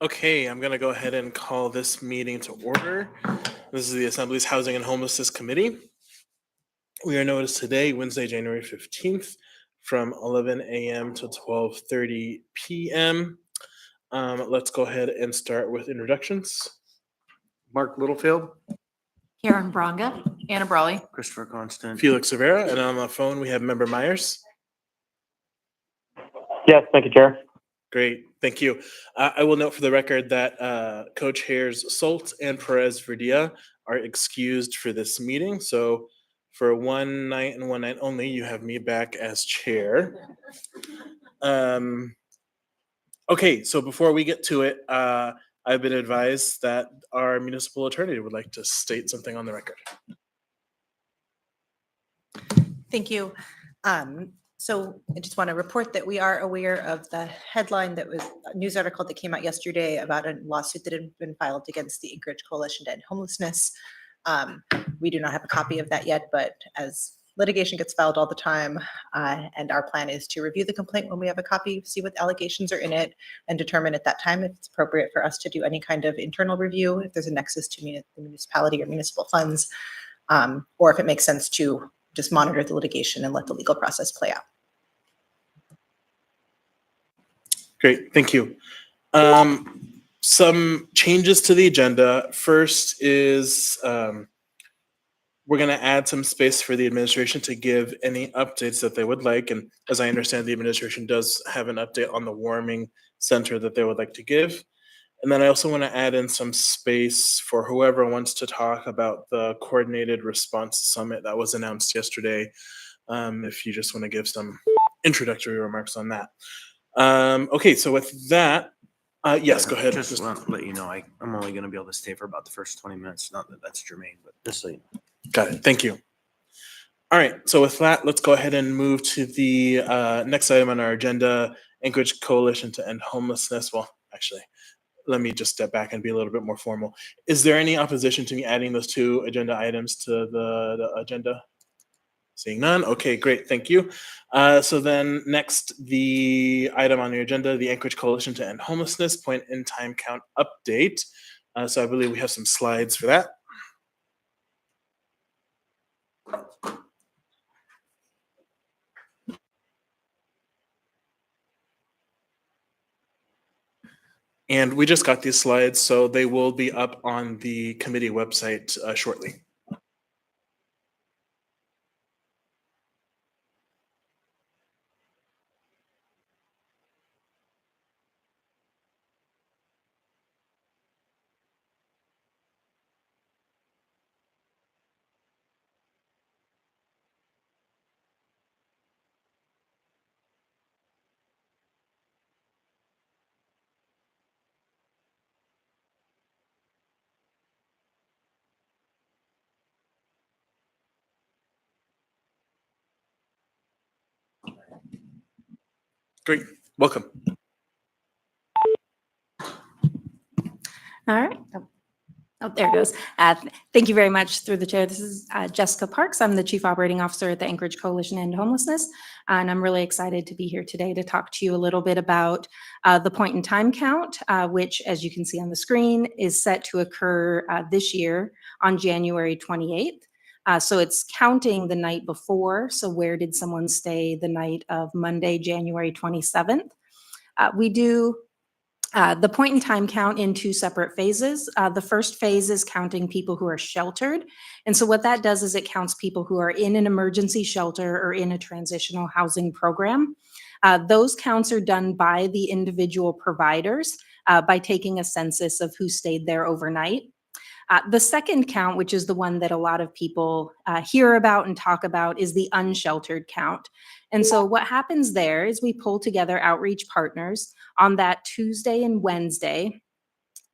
Okay, I'm going to go ahead and call this meeting to order. This is the Assembly's Housing and Homelessness Committee. We are noticed today, Wednesday, January 15th, from 11 a.m. to 12:30 p.m. Let's go ahead and start with introductions. Mark Littlefield, Karen Bronga, Anna Brawley. Christopher Constant. Felix Rivera, and on the phone we have Member Myers. Yes, thank you, Chair. Great, thank you. I will note for the record that co-chairs Solt and Perez Verdia are excused for this meeting. So for one night and one night only, you have me back as chair. Okay, so before we get to it, I've been advised that our municipal attorney would like to state something on the record. Thank you. So I just want to report that we are aware of the headline that was a news article that came out yesterday about a lawsuit that had been filed against the Anchorage Coalition to End Homelessness. We do not have a copy of that yet, but as litigation gets filed all the time, and our plan is to review the complaint when we have a copy, see what allegations are in it, and determine at that time if it's appropriate for us to do any kind of internal review, if there's a nexus to the municipality or municipal funds, or if it makes sense to just monitor the litigation and let the legal process play out. Great, thank you. Some changes to the agenda. First is we're going to add some space for the administration to give any updates that they would like. And as I understand, the administration does have an update on the warming center that they would like to give. And then I also want to add in some space for whoever wants to talk about the Coordinated Response Summit that was announced yesterday, if you just want to give some introductory remarks on that. Okay, so with that, yes, go ahead. Just want to let you know, I'm only going to be able to stay for about the first 20 minutes. Not that that's germane, but just so you know. Got it. Thank you. All right, so with that, let's go ahead and move to the next item on our agenda, Anchorage Coalition to End Homelessness. Well, actually, let me just step back and be a little bit more formal. Is there any opposition to me adding those two agenda items to the agenda? Seeing none. Okay, great. Thank you. So then next, the item on the agenda, the Anchorage Coalition to End Homelessness point in time count update. So I believe we have some slides for that. And we just got these slides, so they will be up on the committee website shortly. Great, welcome. All right. Oh, there it goes. Thank you very much through the chair. This is Jessica Parks. I'm the Chief Operating Officer at the Anchorage Coalition to End Homelessness. And I'm really excited to be here today to talk to you a little bit about the point in time count, which, as you can see on the screen, is set to occur this year on January 28th. So it's counting the night before. So where did someone stay the night of Monday, January 27th? We do the point in time count in two separate phases. The first phase is counting people who are sheltered. And so what that does is it counts people who are in an emergency shelter or in a transitional housing program. Those counts are done by the individual providers by taking a census of who stayed there overnight. The second count, which is the one that a lot of people hear about and talk about, is the unsheltered count. And so what happens there is we pull together outreach partners on that Tuesday and Wednesday,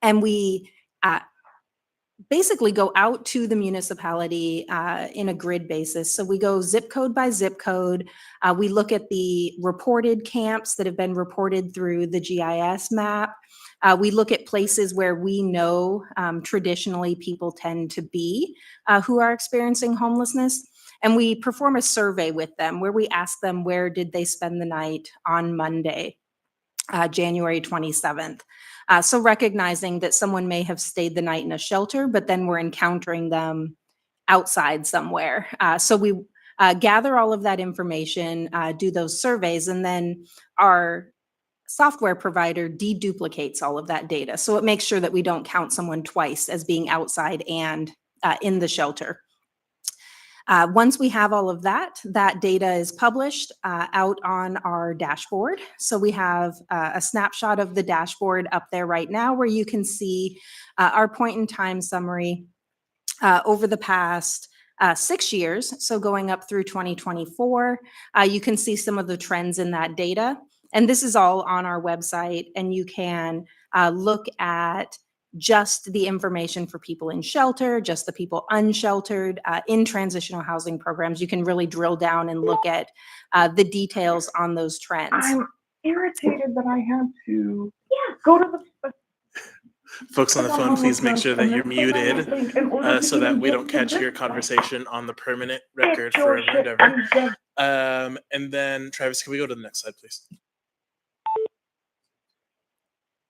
and we basically go out to the municipality in a grid basis. So we go zip code by zip code. We look at the reported camps that have been reported through the GIS map. We look at places where we know traditionally people tend to be who are experiencing homelessness. And we perform a survey with them where we ask them where did they spend the night on Monday, January 27th. So recognizing that someone may have stayed the night in a shelter, but then we're encountering them outside somewhere. So we gather all of that information, do those surveys, and then our software provider deduplicates all of that data. So it makes sure that we don't count someone twice as being outside and in the shelter. Once we have all of that, that data is published out on our dashboard. So we have a snapshot of the dashboard up there right now where you can see our point in time summary over the past 6 years. So going up through 2024, you can see some of the trends in that data. And this is all on our website, and you can look at just the information for people in shelter, just the people unsheltered, in transitional housing programs. You can really drill down and look at the details on those trends. I'm irritated that I had to go to the Folks on the phone, please make sure that you're muted so that we don't catch your conversation on the permanent record forever and ever. And then, Travis, can we go to the next slide, please?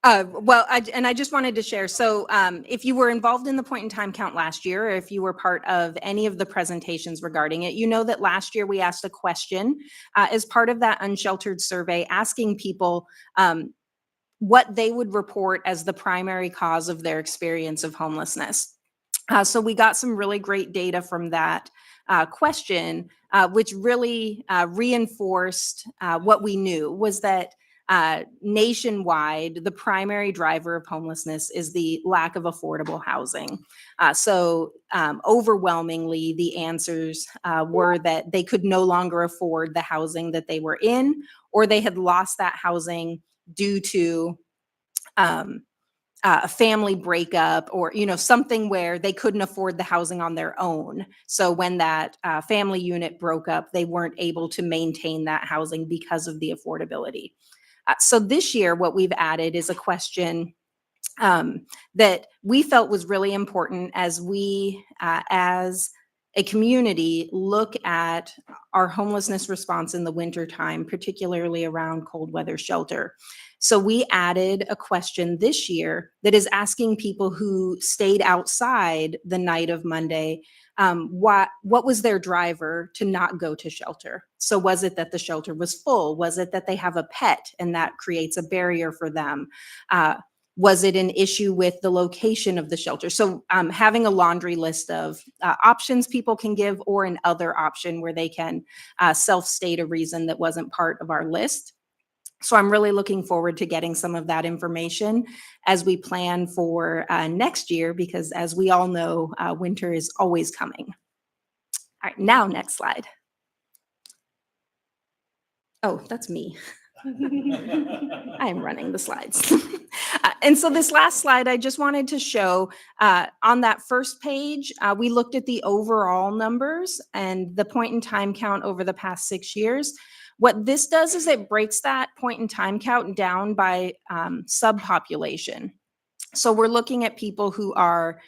I just wanted to share. So if you were involved in the point in time count last year, or if you were part of any of the presentations regarding it, you know that last year we asked a question as part of that unsheltered survey, asking people what they would report as the primary cause of their experience of homelessness. So we got some really great data from that question, which really reinforced what we knew was that nationwide, the primary driver of homelessness is the lack of affordable housing. So overwhelmingly, the answers were that they could no longer afford the housing that they were in, or they had lost that housing due to a family breakup, or something where they couldn't afford the housing on their own. So when that family unit broke up, they weren't able to maintain that housing because of the affordability. So this year, what we've added is a question that we felt was really important as we, as a community, look at our homelessness response in the wintertime, particularly around cold weather shelter. So we added a question this year that is asking people who stayed outside the night of Monday, what was their driver to not go to shelter? So was it that the shelter was full? Was it that they have a pet and that creates a barrier for them? Was it an issue with the location of the shelter? So having a laundry list of options people can give, or an other option where they can self-state a reason that wasn't part of our list. So I'm really looking forward to getting some of that information as we plan for next year, because as we all know, winter is always coming. All right, now next slide. Oh, that's me. I am running the slides. And so this last slide, I just wanted to show on that first page, we looked at the overall numbers and the point in time count over the past 6 years. What this does is it breaks that point in time count down by subpopulation. So we're looking at people who are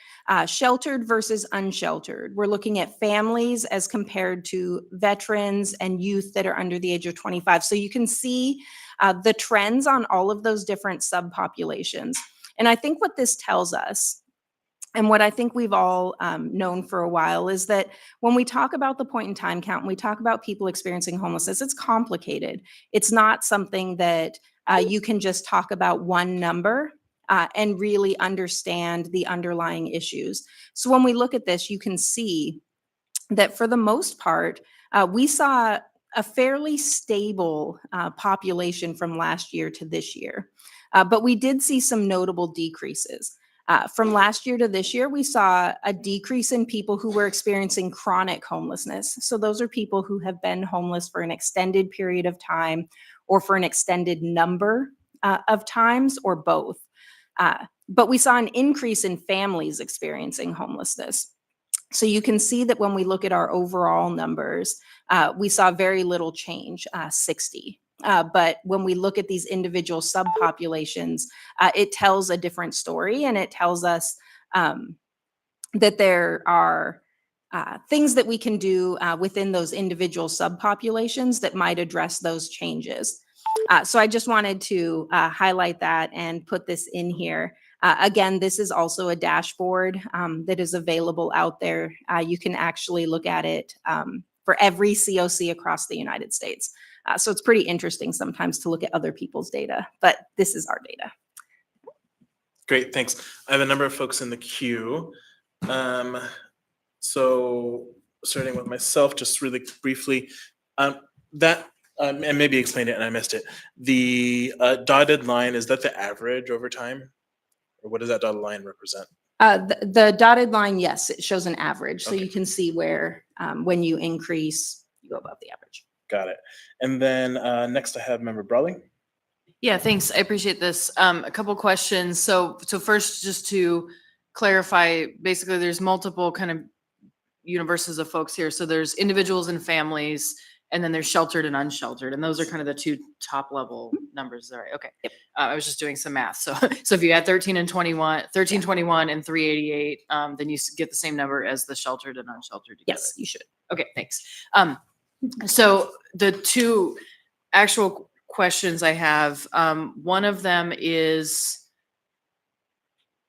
sheltered versus unsheltered. We're looking at families as compared to veterans and youth that are under the age of 25. So you can see the trends on all of those different subpopulations. And I think what this tells us, and what I think we've all known for a while, is that when we talk about the point in time count, and we talk about people experiencing homelessness, it's complicated. It's not something that you can just talk about one number and really understand the underlying issues. So when we look at this, you can see that for the most part, we saw a fairly stable population from last year to this year. But we did see some notable decreases. From last year to this year, we saw a decrease in people who were experiencing chronic homelessness. So those are people who have been homeless for an extended period of time, or for an extended number of times, or both. But we saw an increase in families experiencing homelessness. So you can see that when we look at our overall numbers, we saw very little change, 60. But when we look at these individual subpopulations, it tells a different story, and it tells us that there are things that we can do within those individual subpopulations that might address those changes. So I just wanted to highlight that and put this in here. Again, this is also a dashboard that is available out there. You can actually look at it for every COC across the United States. So it's pretty interesting sometimes to look at other people's data, but this is our data. Great, thanks. I have a number of folks in the queue. So starting with myself, just really briefly, and maybe explain it and I missed it. The dotted line, is that the average over time? Or what does that dotted line represent? The dotted line, yes, it shows an average. So Okay. you can see where when you increase, you go above the average. Got it. And then next I have Member Brawley. Yeah, thanks. I appreciate this. A couple questions. So first, just to clarify, basically, there's multiple kind of universes of folks here. So there's individuals and families, and then there's sheltered and unsheltered, and those are kind of the two top level numbers. All right. Okay. I was just doing some math. So if you add 1321 and 388, then you get the same number as the sheltered and unsheltered together. Yes, you should. Okay, thanks. So the two actual questions I have, one of them is,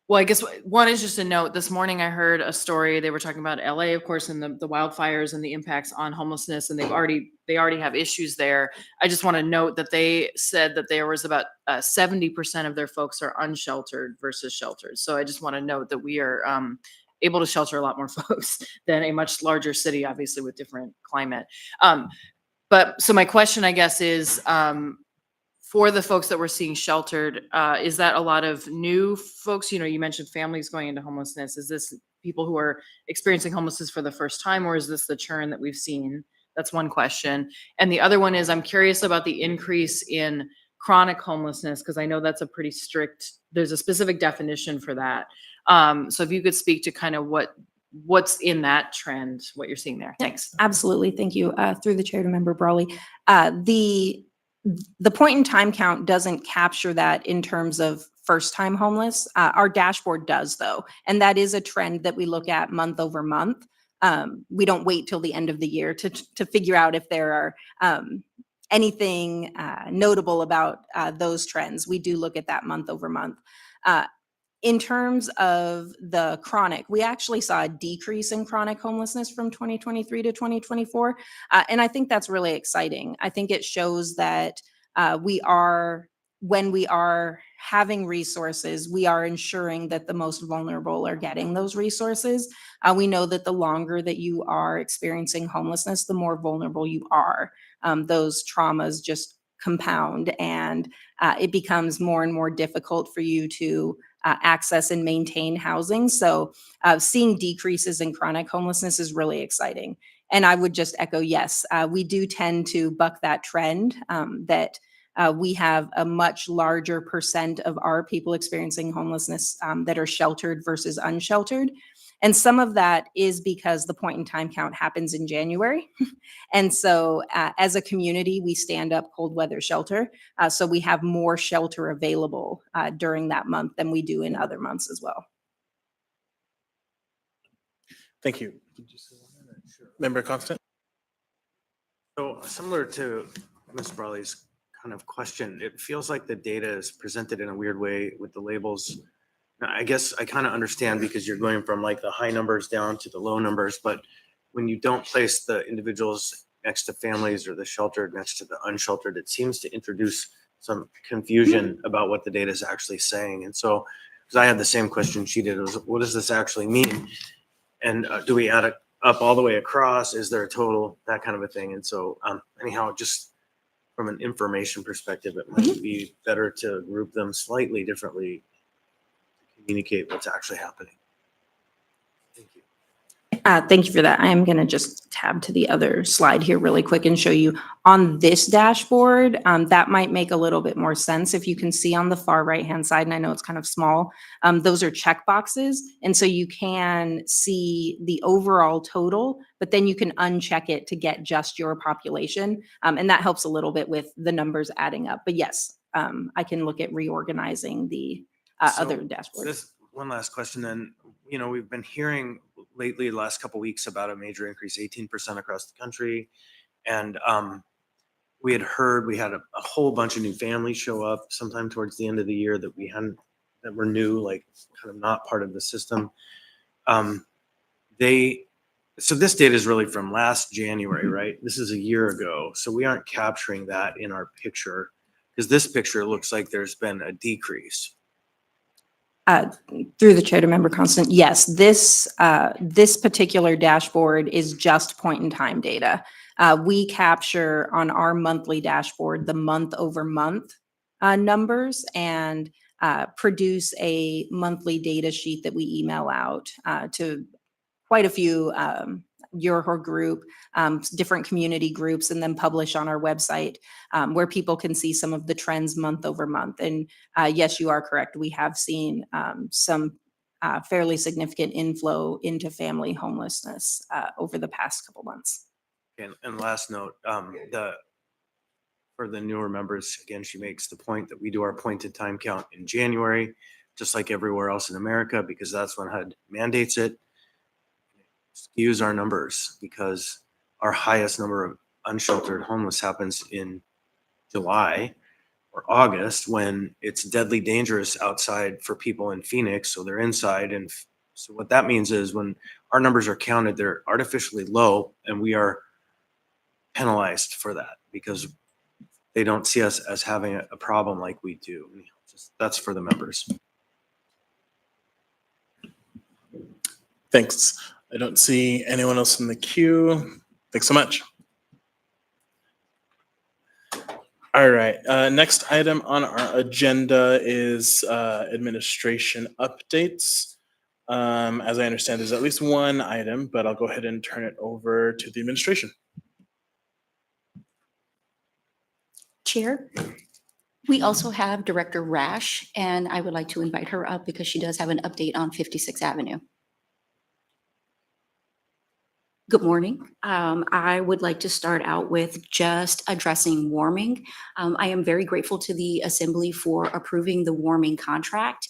well, I guess one is just a note. This morning I heard a story. They were talking about LA, of course, and the wildfires and the impacts on homelessness, and they already have issues there. I just want to note that they said that there was about 70% of their folks are unsheltered versus sheltered. So I just want to note that we are able to shelter a lot more folks than a much larger city, obviously with different climate. But so my question, I guess, is for the folks that we're seeing sheltered, is that a lot of new folks? You know, you mentioned families going into homelessness. Is this people who are experiencing homelessness for the first time, or is this the churn that we've seen? That's one question. And the other one is, I'm curious about the increase in chronic homelessness, because I know that's a pretty strict, there's a specific definition for that. So if you could speak to kind of what's in that trend, what you're seeing there. Thanks. Absolutely. Thank you. Through the chair to Member Brawley. The point in time count doesn't capture that in terms of first time homeless. Our dashboard does though. And that is a trend that we look at month over month. We don't wait till the end of the year to figure out if there are anything notable about those trends. We do look at that month over month. In terms of the chronic, we actually saw a decrease in chronic homelessness from 2023 to 2024. And I think that's really exciting. I think it shows that when we are having resources, we are ensuring that the most vulnerable are getting those resources. We know that the longer that you are experiencing homelessness, the more vulnerable you are. Those traumas just compound, and it becomes more and more difficult for you to access and maintain housing. So seeing decreases in chronic homelessness is really exciting. And I would just echo, yes, we do tend to buck that trend that we have a much larger percent of our people experiencing homelessness that are sheltered versus unsheltered. And some of that is because the point in time count happens in January. And so as a community, we stand up cold weather shelter. So we have more shelter available during that month than we do in other months as well. Thank you. Member Constant? So similar to Ms. Brawley's kind of question, it feels like the data is presented in a weird way with the labels. Now, I guess I kind of understand because you're going from like the high numbers down to the low numbers, but when you don't place the individuals next to families or the sheltered next to the unsheltered, it seems to introduce some confusion about what the data is actually saying. And so, because I had the same question she did, was what does this actually mean? And do we add it up all the way across? Is there a total? That kind of a thing. And so anyhow, just from an information perspective, it might be better to group them slightly differently to communicate what's actually happening. Thank you. Thank you for that. I am going to just tab to the other slide here really quick and show you on this dashboard. That might make a little bit more sense. If you can see on the far right-hand side, and I know it's kind of small, those are check boxes. And so you can see the overall total, but then you can uncheck it to get just your population. And that helps a little bit with the numbers adding up. But yes, I can look at reorganizing the other dashboards. This one last question then. You know, we've been hearing lately, the last couple of weeks, about a major increase, 18% across the country. And we had heard, we had a whole bunch of new families show up sometime towards the end of the year that that were new, like kind of not part of the system. So this data is really from last January, right? This is a year ago. So we aren't capturing that in our picture because this picture looks like there's been a decrease. Through the chair to member Constant, yes, this particular dashboard is just point in time data. We capture on our monthly dashboard the month over month numbers and produce a monthly data sheet that we email out to quite a few your group, different community groups, and then publish on our website where people can see some of the trends month over month. And yes, you are correct. We have seen some fairly significant inflow into family homelessness over the past couple months. And last note, for the newer members, again, she makes the point that we do our point in time count in January, just like everywhere else in America, because that's when HUD mandates it. Skews our numbers because our highest number of unsheltered homeless happens in July or August when it's deadly dangerous outside for people in Phoenix. So they're inside. And so what that means is when our numbers are counted, they're artificially low and we are penalized for that because they don't see us as having a problem like we do. That's for the members. Thanks. I don't see anyone else in the queue. Thanks so much. All right, next item on our agenda is administration updates. As I understand, there's at least one item, but I'll go ahead and turn it over to the administration. Chair, we also have Director Rash, and I would like to invite her up because she does have an update on 56th Avenue. Good morning. I would like to start out with just addressing warming. I am very grateful to the Assembly for approving the warming contract.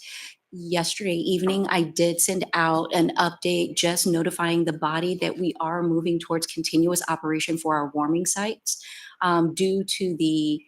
Yesterday evening, I did send out an update just notifying the body that we are moving towards continuous operation for our warming sites due to the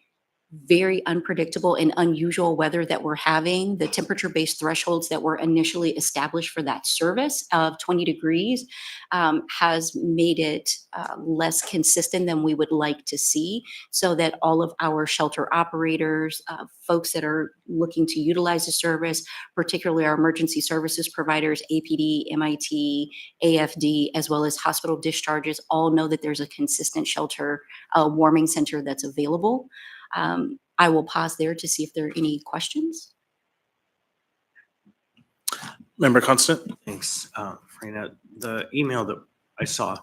very unpredictable and unusual weather that we're having. The temperature-based thresholds that were initially established for that service of 20 degrees has made it less consistent than we would like to see, so that all of our shelter operators, folks that are looking to utilize the service, particularly our emergency services providers, APD, MIT, AFD, as well as hospital discharges, all know that there's a consistent shelter warming center that's available. I will pause there to see if there are any questions. Member Constant? Thanks, Frena. The email that I saw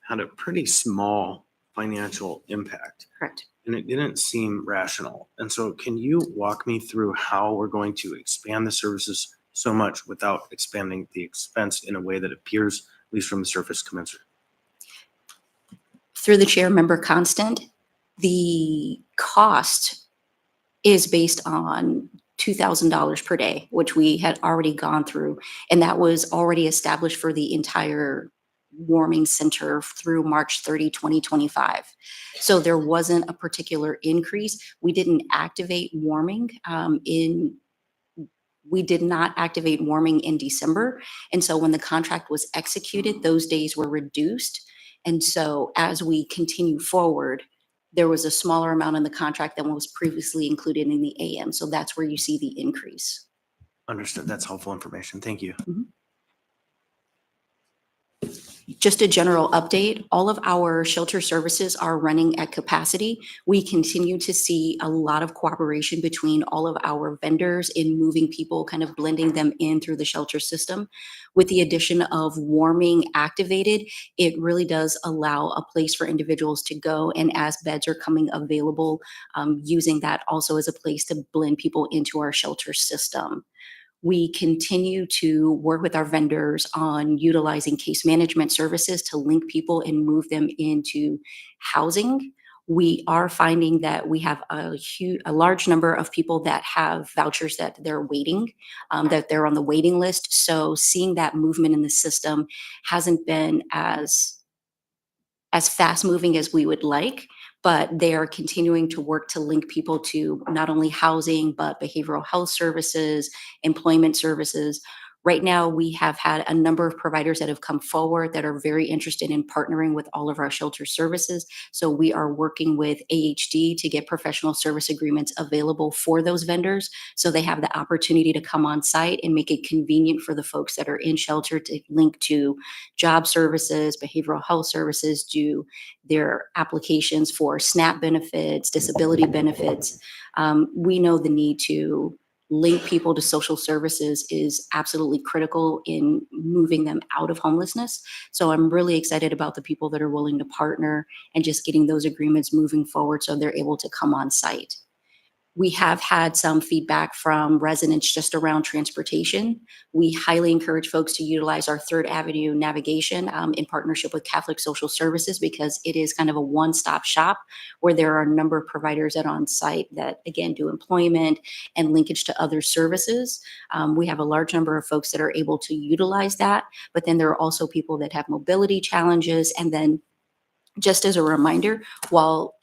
had a pretty small financial impact. Correct. And it didn't seem rational. And so can you walk me through how we're going to expand the services so much without expanding the expense in a way that appears, at least from the surface, commensurate? Through the chair, Member Constant, the cost is based on $2,000 per day, which we had already gone through, and that was already established for the entire warming center through March 30, 2025. So there wasn't a particular increase. We didn't activate warming we did not activate warming in December. And so when the contract was executed, those days were reduced. And so as we continue forward, there was a smaller amount in the contract than what was previously included in the AM. So that's where you see the increase. Understood. That's helpful information. Thank you. Just a general update, all of our shelter services are running at capacity. We continue to see a lot of cooperation between all of our vendors in moving people, kind of blending them in through the shelter system. With the addition of warming activated, it really does allow a place for individuals to go, and as beds are coming available, using that also as a place to blend people into our shelter system. We continue to work with our vendors on utilizing case management services to link people and move them into housing. We are finding that we have a large number of people that have vouchers that they're waiting, that they're on the waiting list. So seeing that movement in the system hasn't been as fast moving as we would like, but they are continuing to work to link people to not only housing, but behavioral health services, employment services. Right now, we have had a number of providers that have come forward that are very interested in partnering with all of our shelter services. So we are working with AHD to get professional service agreements available for those vendors, so they have the opportunity to come on site and make it convenient for the folks that are in shelter to link to job services, behavioral health services, do their applications for SNAP benefits, disability benefits. We know the need to link people to social services is absolutely critical in moving them out of homelessness. So I'm really excited about the people that are willing to partner and just getting those agreements moving forward so they're able to come on site. We have had some feedback from residents just around transportation. We highly encourage folks to utilize our Third Avenue navigation in partnership with Catholic Social Services, because it is kind of a one-stop shop where there are a number of providers that are on site that, again, do employment and linkage to other services. We have a large number of folks that are able to utilize that, but then there are also people that have mobility challenges. And then, just as a reminder, while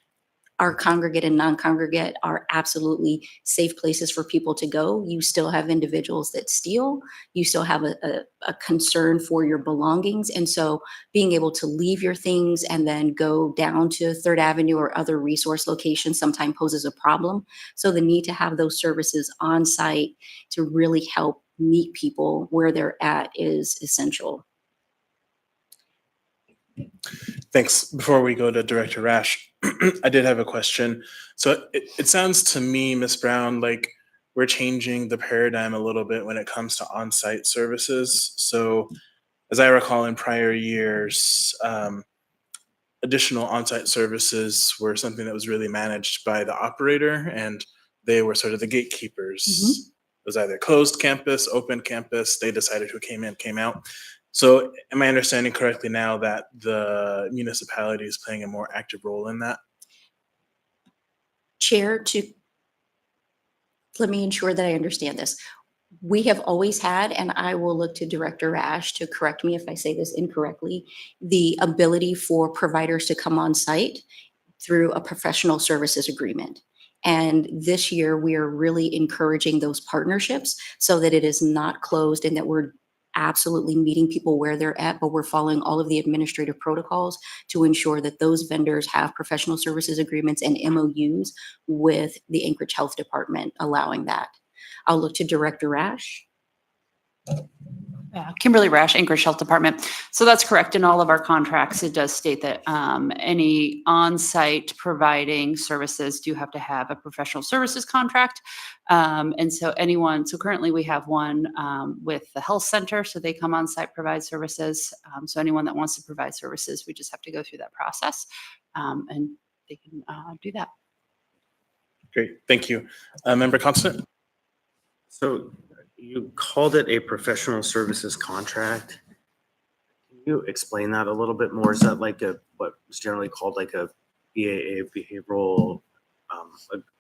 our congregate and non-congregate are absolutely safe places for people to go, you still have individuals that steal. You still have a concern for your belongings. And so being able to leave your things and then go down to Third Avenue or other resource locations sometimes poses a problem. So the need to have those services on site to really help meet people where they're at is essential. Thanks. Before we go to Director Rash, I did have a question. So it sounds to me, Ms. Brown, like we're changing the paradigm a little bit when it comes to on-site services. So as I recall in prior years, additional on-site services were something that was really managed by the operator, and they were sort of the gatekeepers. It was either closed campus, open campus. They decided who came in, came out. So am I understanding correctly now that the municipality is playing a more active role in that? Chair, let me ensure that I understand this. We have always had, and I will look to Director Rash to correct me if I say this incorrectly, the ability for providers to come on site through a professional services agreement. And this year, we are really encouraging those partnerships so that it is not closed and that we're absolutely meeting people where they're at, but we're following all of the administrative protocols to ensure that those vendors have professional services agreements and MOUs with the Anchorage Health Department allowing that. I'll look to Director Rash. Kimberly Rash, Anchorage Health Department. So that's correct. In all of our contracts, it does state that any on-site providing services do have to have a professional services contract. And so currently we have one with the health center, so they come on site, provide services. So anyone that wants to provide services, we just have to go through that process and they can do that. Great, thank you. Member Constant? So you called it a professional services contract. Can you explain that a little bit more? Is that like what is generally called like a BAA, behavioral,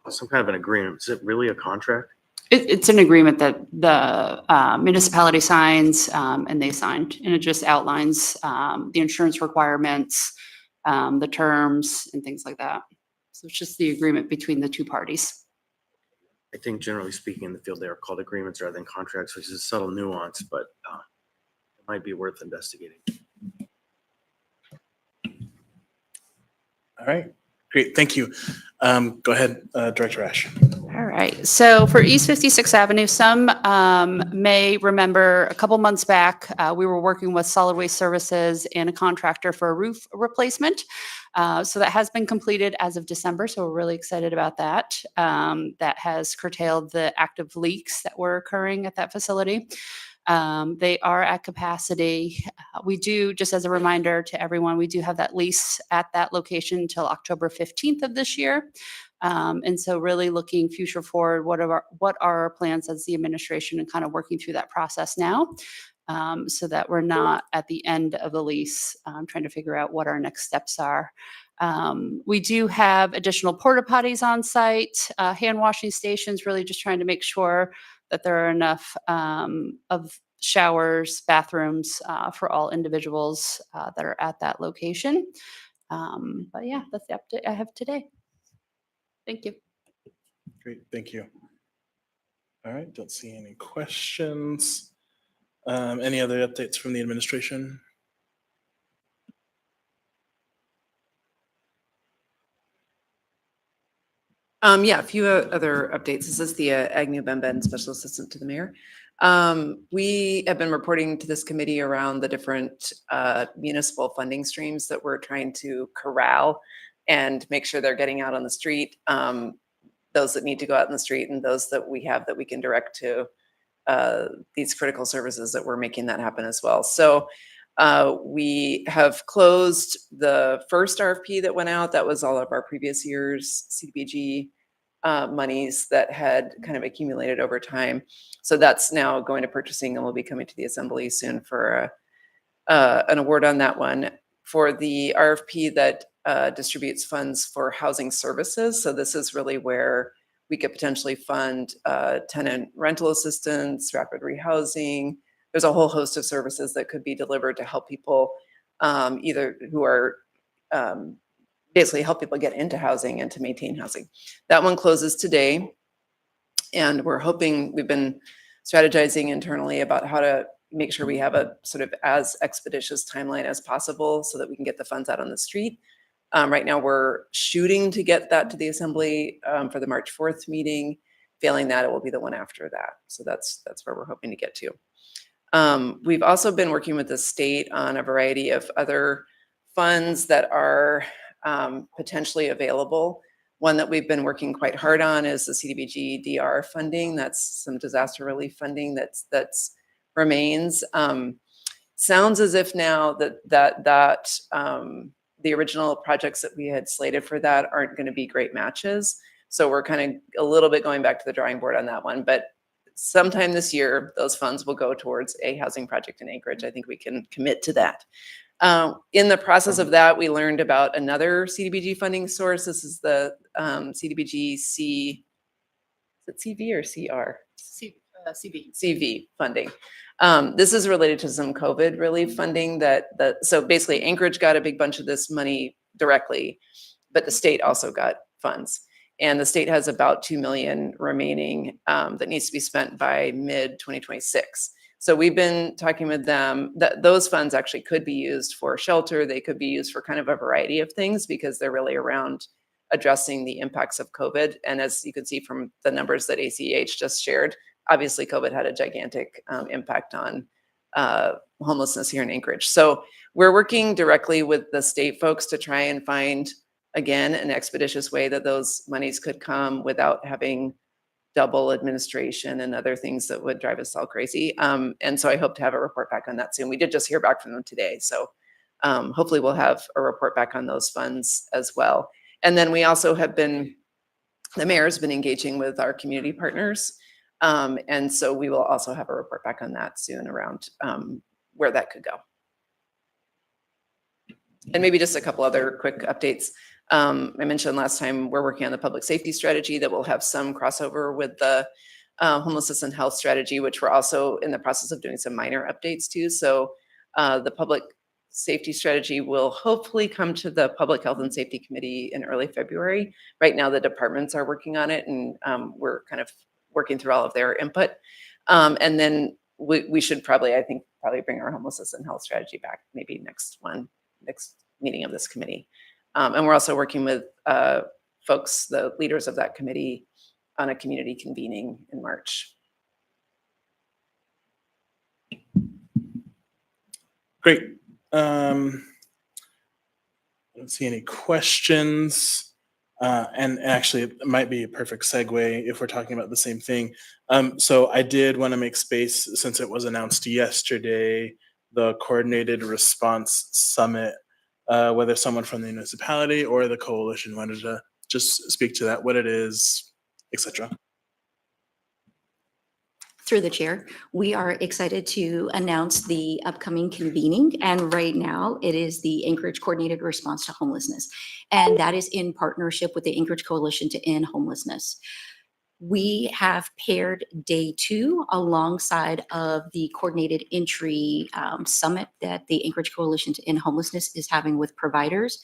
some kind of an agreement? Is it really a contract? It's an agreement that the municipality signs and they signed, and it just outlines the insurance requirements, the terms and things like that. So it's just the agreement between the two parties. I think generally speaking in the field, they are called agreements rather than contracts, which is a subtle nuance, but it might be worth investigating. All right, great, thank you. Go ahead, Director Rash. All right. So for East 56th Avenue, some may remember a couple months back, we were working with Solid Waste Services and a contractor for a roof replacement. So that has been completed as of December. So we're really excited about that. That has curtailed the active leaks that were occurring at that facility. They are at capacity. We do, just as a reminder to everyone, we do have that lease at that location until October 15th of this year. And so really looking future forward, what are our plans as the administration and kind of working through that process now, so that we're not at the end of the lease trying to figure out what our next steps are. We do have additional porta potties on site, hand washing stations, really just trying to make sure that there are enough of showers, bathrooms for all individuals that are at that location. But yeah, that's the update I have today. Thank you. Great, thank you. All right, don't see any questions. Any other updates from the administration? Yeah, a few other updates. This is the Agnew Benben Special Assistant to the Mayor. We have been reporting to this committee around the different municipal funding streams that we're trying to corral and make sure they're getting out on the street. Those that need to go out in the street and those that we have that we can direct to these critical services, that we're making that happen as well. So we have closed the first RFP that went out. That was all of our previous year's CDBG monies that had kind of accumulated over time. So that's now going to purchasing and will be coming to the assembly soon for an award on that one. For the RFP that distributes funds for housing services. So this is really where we could potentially fund tenant rental assistance, rapid rehousing. There's a whole host of services that could be delivered to help people either who are basically help people get into housing and to maintain housing. That one closes today. And we're hoping, we've been strategizing internally about how to make sure we have a sort of as expeditious timeline as possible so that we can get the funds out on the street. Right now, we're shooting to get that to the assembly for the March 4th meeting. Failing that, it will be the one after that. So that's where we're hoping to get to. We've also been working with the state on a variety of other funds that are potentially available. One that we've been working quite hard on is the CDBG DR funding. That's some disaster relief funding that's remains. Sounds as if now that the original projects that we had slated for that aren't going to be great matches. So we're kind of a little bit going back to the drawing board on that one. But sometime this year, those funds will go towards a housing project in Anchorage. I think we can commit to that. In the process of that, we learned about another CDBG funding source. This is the CDBG C, is it CV or CR? CV. CV funding. This is related to some COVID relief funding so basically Anchorage got a big bunch of this money directly, but the state also got funds. And the state has about 2 million remaining that needs to be spent by mid 2026. So we've been talking with them that those funds actually could be used for shelter. They could be used for kind of a variety of things because they're really around addressing the impacts of COVID. And as you can see from the numbers that ACH just shared, obviously COVID had a gigantic impact on homelessness here in Anchorage. So we're working directly with the state folks to try and find, again, an expeditious way that those monies could come without having double administration and other things that would drive us all crazy. And so I hope to have a report back on that soon. We did just hear back from them today. So hopefully we'll have a report back on those funds as well. And then we also have been, the mayor's been engaging with our community partners. And so we will also have a report back on that soon around where that could go. And maybe just a couple other quick updates. I mentioned last time we're working on the public safety strategy that will have some crossover with the homelessness and health strategy, which we're also in the process of doing some minor updates to. So the public safety strategy will hopefully come to the Public Health and Safety Committee in early February. Right now, the departments are working on it, and we're kind of working through all of their input. And then we should probably bring our homelessness and health strategy back maybe next meeting of this committee. And we're also working with folks, the leaders of that committee, on a community convening in March. Great. I don't see any questions. And actually, it might be a perfect segue if we're talking about the same thing. So I did want to make space, since it was announced yesterday, the Coordinated Response Summit, whether someone from the municipality or the coalition wanted to just speak to that, what it is, etc. Through the chair, we are excited to announce the upcoming convening. And right now it is the Anchorage Coordinated Response to Homelessness. And that is in partnership with the Anchorage Coalition to End Homelessness. We have paired day 2 alongside of the coordinated entry summit that the Anchorage Coalition to End Homelessness is having with providers.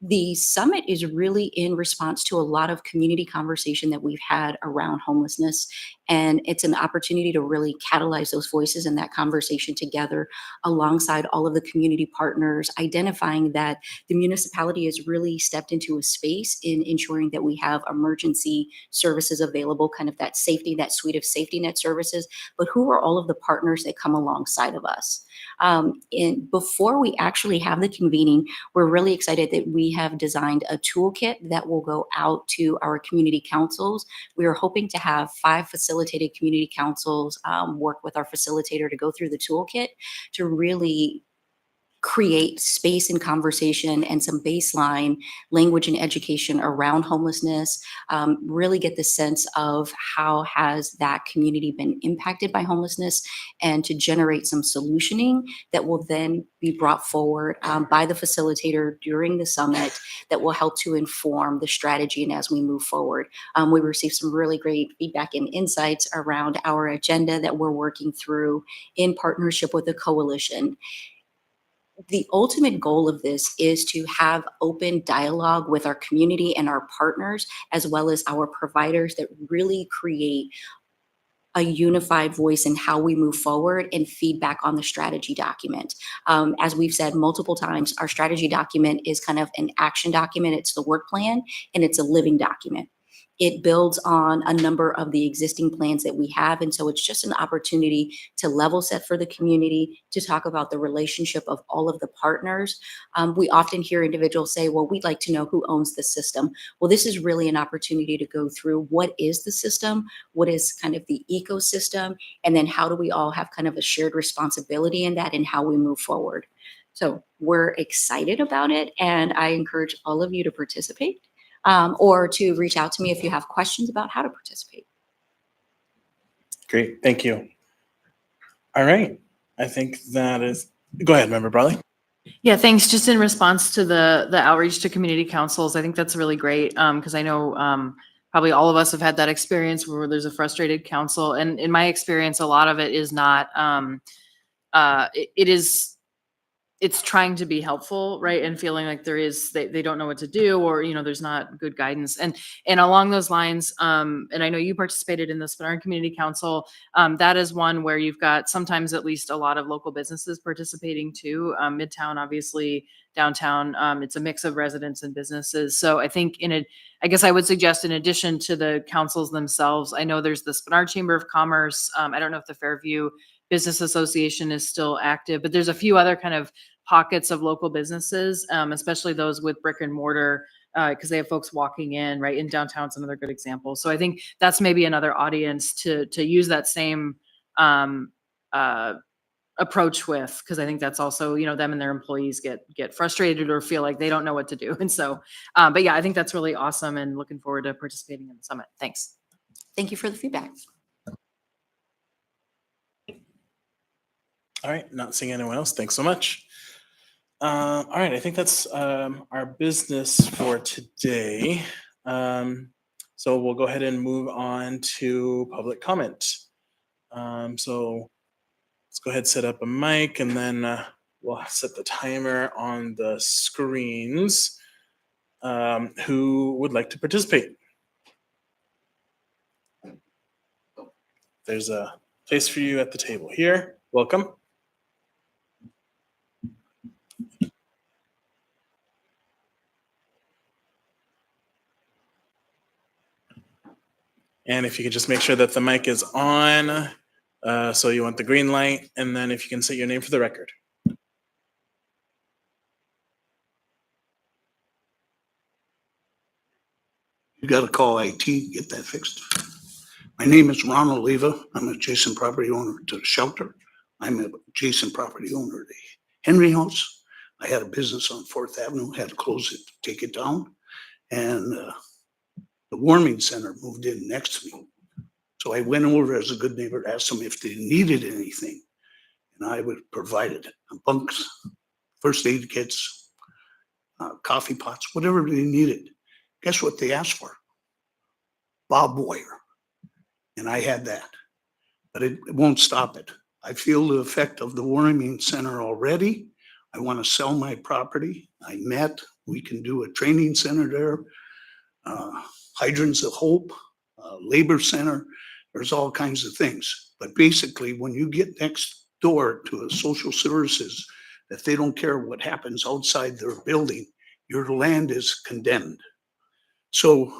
The summit is really in response to a lot of community conversation that we've had around homelessness. And it's an opportunity to really catalyze those voices in that conversation together alongside all of the community partners, identifying that the municipality has really stepped into a space in ensuring that we have emergency services available, kind of that safety, that suite of safety net services. But who are all of the partners that come alongside of us? And before we actually have the convening, we're really excited that we have designed a toolkit that will go out to our community councils. We are hoping to have 5 facilitated community councils work with our facilitator to go through the toolkit to really create space and conversation and some baseline language and education around homelessness, really get the sense of how has that community been impacted by homelessness, and to generate some solutioning that will then be brought forward by the facilitator during the summit that will help to inform the strategy and as we move forward. We received some really great feedback and insights around our agenda that we're working through in partnership with the coalition. The ultimate goal of this is to have open dialogue with our community and our partners, as well as our providers, that really create a unified voice in how we move forward and feedback on the strategy document. As we've said multiple times, our strategy document is kind of an action document. It's the work plan, and it's a living document. It builds on a number of the existing plans that we have. And so it's just an opportunity to level set for the community, to talk about the relationship of all of the partners. We often hear individuals say, well, we'd like to know who owns the system. Well, this is really an opportunity to go through what is the system, what is kind of the ecosystem, and then how do we all have kind of a shared responsibility in that and how we move forward. So we're excited about it, and I encourage all of you to participate. Or to reach out to me if you have questions about how to participate. Great, thank you. All right, I think that is, go ahead, Member Brawley. Yeah, thanks. Just in response to the outreach to community councils, I think that's really great, because I know probably all of us have had that experience where there's a frustrated council, and in my experience, a lot of it is not. It's trying to be helpful, right? And feeling like they don't know what to do, or, there's not good guidance. And along those lines, and I know you participated in this, but our community council, that is one where you've got sometimes at least a lot of local businesses participating too. Midtown, obviously, downtown, it's a mix of residents and businesses. So I think I guess I would suggest, in addition to the councils themselves, I know there's the Spinard Chamber of Commerce. I don't know if the Fairview Business Association is still active, but there's a few other kind of pockets of local businesses, especially those with brick and mortar, because they have folks walking in, right? In downtown, it's another good example. So I think that's maybe another audience to use that same approach with, because I think that's also, them and their employees get frustrated or feel like they don't know what to do. And so, but yeah, I think that's really awesome, and looking forward to participating in the summit. Thanks. Thank you for the feedback. All right, not seeing anyone else. Thanks so much. All right, I think that's our business for today. So we'll go ahead and move on to public comment. So let's go ahead and set up a mic, and then we'll set the timer on the screens. Who would like to participate? There's a place for you at the table here. Welcome. And if you could just make sure that the mic is on, so you want the green light, and then if you can say your name for the record. You got to call IT, get that fixed. My name is Ron Oliva. I'm an adjacent property owner to the shelter. I'm an adjacent property owner to the Henry House. I had a business on 4th Avenue, had to close it, take it down. And the warming center moved in next to me. So I went over as a good neighbor to ask them if they needed anything. And I would provide it. Bunks, first aid kits, coffee pots, whatever they needed. Guess what they asked for? Barbed wire. And I had that. But it won't stop it. I feel the effect of the warming center already. I want to sell my property. I met We can do a training center there, hydrants of hope, labor center. There's all kinds of things. But basically, when you get next door to a social services, that they don't care what happens outside their building, your land is condemned. So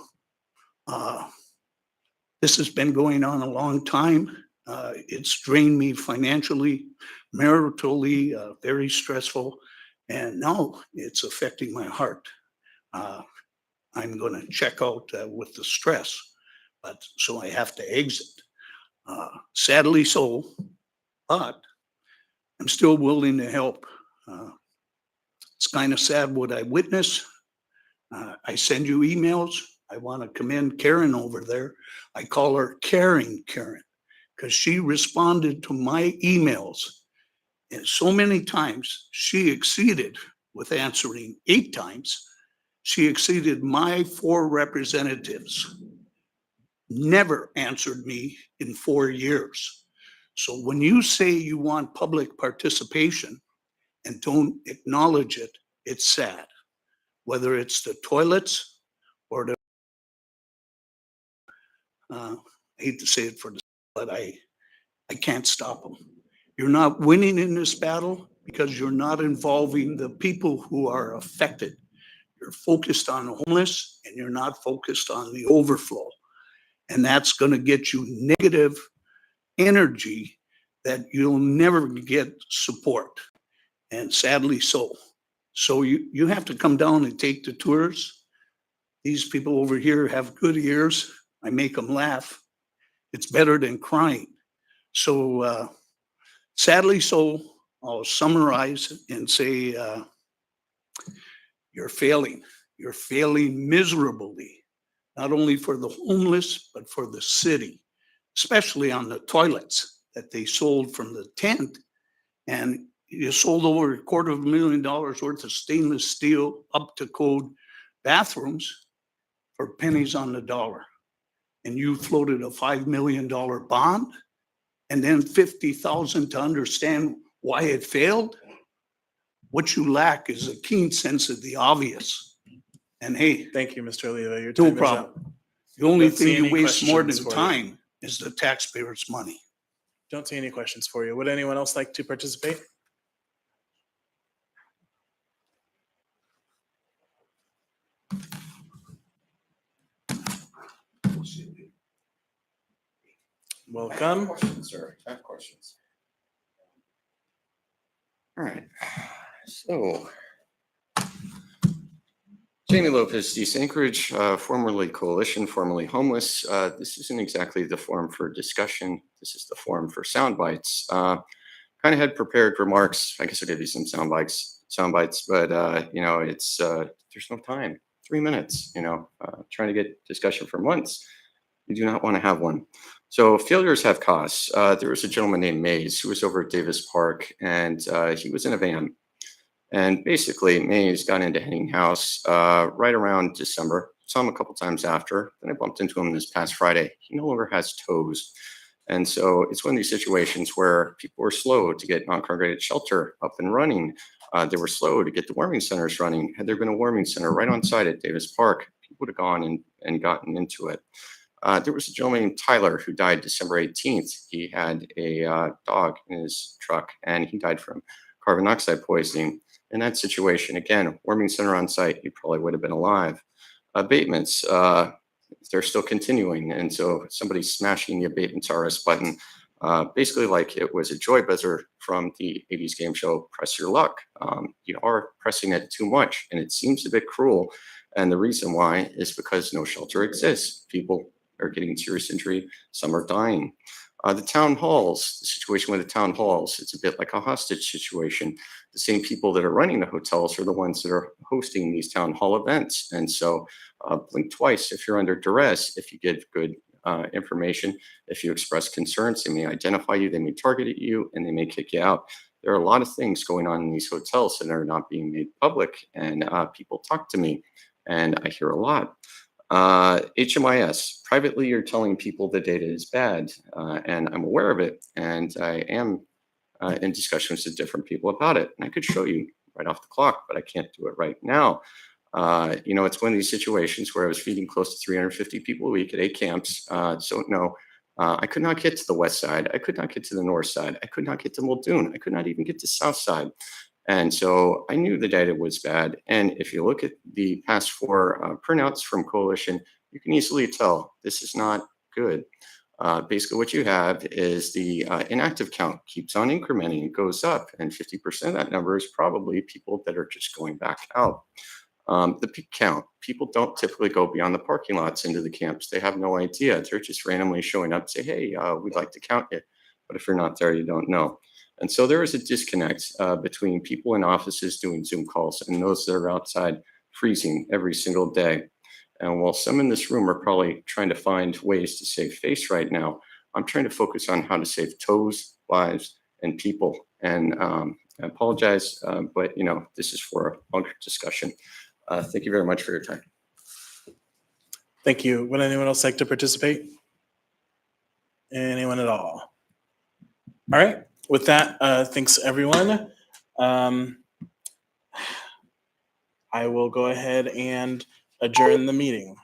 this has been going on a long time. It's drained me financially, maritally, very stressful. And now it's affecting my heart. I'm going to check out with the stress, but so I have to exit. Sadly so, but I'm still willing to help. It's kind of sad what I witness. I send you emails. I want to commend Karen over there. I call her Caring Karen because she responded to my emails. And so many times she exceeded with answering 8 times. She exceeded my 4 representatives. Never answered me in 4 years. So when you say you want public participation and don't acknowledge it, it's sad. Whether it's the toilets or the, I hate to say it but I can't stop them. You're not winning in this battle because you're not involving the people who are affected. You're focused on homeless and you're not focused on the overflow. And that's going to get you negative energy that you'll never get support. And sadly so. So you have to come down and take the tours. These people over here have good ears. I make them laugh. It's better than crying. So sadly so, I'll summarize and say you're failing. You're failing miserably, not only for the homeless, but for the city, especially on the toilets that they sold from the tent. And you sold over $250,000 worth of stainless steel up to code bathrooms for pennies on the dollar. And you floated a $5 million bond and then $50,000 to understand why it failed. What you lack is a keen sense of the obvious. And hey, Thank you, Mr. Oliva. Your no time is up. problem. The only Don't see thing you any waste more than questions for you. time is the taxpayers' money. Don't see any questions for you. Would anyone else like to participate? Welcome. Questions, sir. I have questions. All right. So, Jamie Lopez, East Anchorage, formerly Coalition, formerly Homeless. This isn't exactly the forum for discussion. This is the forum for sound bites. Kind of had prepared remarks. I guess I'll give you some sound bites, but you know, it's there's no time. 3 minutes. You know, trying to get discussion for months. You do not want to have one. So failures have costs. There was a gentleman named Mays who was over at Davis Park, and he was in a van. And basically, Mays got into Henning House right around December. Saw him a couple times after. Then I bumped into him this past Friday. He no longer has toes. And so it's one of these situations where people were slow to get non-congregated shelter up and running. They were slow to get the warming centers running. Had there been a warming center right on site at Davis Park, people would have gone and gotten into it. There was a gentleman named Tyler who died December 18th. He had a dog in his truck and he died from carbon monoxide poisoning. In that situation, again, warming center on site, he probably would have been alive. Abatements, they're still continuing. And so somebody's smashing the abatements RS button, basically like it was a joy buzzer from the 80s game show, Press Your Luck. You are pressing it too much and it seems a bit cruel. And the reason why is because no shelter exists. People are getting serious injury, some are dying. The town halls, the situation with the town halls, it's a bit like a hostage situation. The same people that are running the hotels are the ones that are hosting these town hall events. And so blink twice if you're under duress, if you give good information, if you express concerns, they may identify you, they may target at you, and they may kick you out. There are a lot of things going on in these hotels that are not being made public, and people talk to me, and I hear a lot. HMIS, privately you're telling people the data is bad, and I'm aware of it, and I am in discussions with different people about it. And I could show you right off the clock, but I can't do it right now. It's one of these situations where I was feeding close to 350 people a week at 8 camps. So no, I could not get to the west side. I could not get to the north side. I could not get to Muldoon. I could not even get to south side. And so I knew the data was bad. And if you look at the past 4 printouts from Coalition, you can easily tell this is not good. Basically, what you have is the inactive count keeps on incrementing. It goes up, and 50% of that number is probably people that are just going back out. The peak count, people don't typically go beyond the parking lots into the camps. They have no idea. They're just randomly showing up, say, hey, we'd like to count you. But if you're not there, you don't know. And so there is a disconnect between people in offices doing Zoom calls and those that are outside freezing every single day. And while some in this room are probably trying to find ways to save face right now, I'm trying to focus on how to save toes, lives, and people. And I apologize, but this is for a longer discussion. Thank you very much for your time. Thank you. Would anyone else like to participate? Anyone at all? All right. With that, thanks everyone. I will go ahead and adjourn the meeting.